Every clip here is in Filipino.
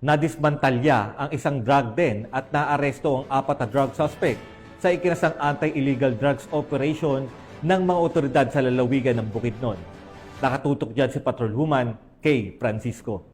Nadismantalya ang isang drug den at naaresto ang 4 na drug suspect sa ikinasang anti-illegal drugs operation ng mga otoridad sa lalawigan ng Bukidnon. Nakatutok dyan si Patrolwoman Kay Francisco.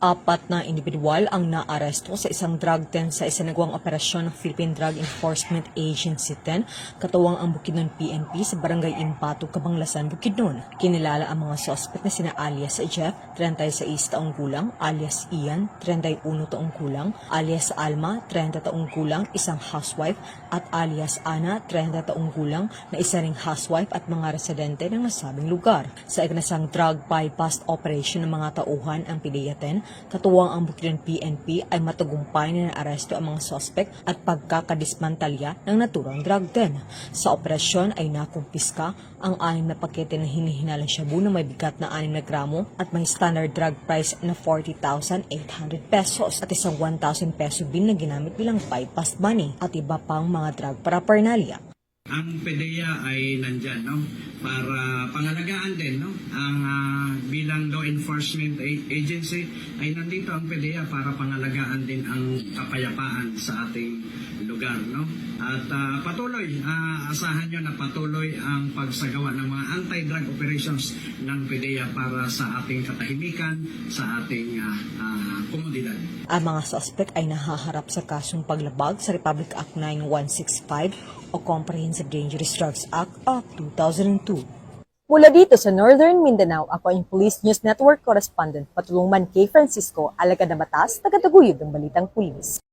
Apat na individual ang naaresto sa isang drug den sa isinagawang operasyon ng Philippine Drug Enforcement Agency 10, katuwang ang Bukidnon PNP sa Barangay Impatu, Cabanglasan, Bukidnon. Kinilala ang mga suspect na sina alias Jeff, 36 taong gulang, alias Ian, 31 taong gulang, alias Alma, 30 taong gulang, isang housewife, at alias Ana, 30 taong gulang, na isa ring housewife at mga residente ng nasabing lugar. Sa ikinasang drug bypass operation ng mga tauhan ang PDEA-10, katuwang ang Bukidnon PNP ay matagumpay na naaresto ang mga suspect at pagkakadismantalya ng naturang drug den. Sa operasyon ay nakumpiska ang 6 na pakete ng hinihinalang shabu na may bigat na 6 na gramo at may standard drug price na 40,800 pesos at isang 1,000 peso bin na ginamit bilang bypass money at iba pang mga drug paraphernalia. Ang PDEA ay nandyan, no, para pangalagaan din, no, ang bilang law enforcement agency ay nandito ang PDEA para pangalagaan din ang kapayapaan sa ating lugar, no. At patuloy, asahan nyo na patuloy ang pagsagawa ng mga anti-drug operations ng PDEA para sa ating katahimikan, sa ating komunidad. Ang mga suspect ay nahaharap sa kasong paglabag sa Republic Act 9165 o Comprehensive Dangerous Drugs Act of 2002. Mula dito sa Northern Mindanao, ako ang Police News Network Correspondent Patrolwoman Kay Francisco, alagad na batas, tagataguyod ng balitang pulis.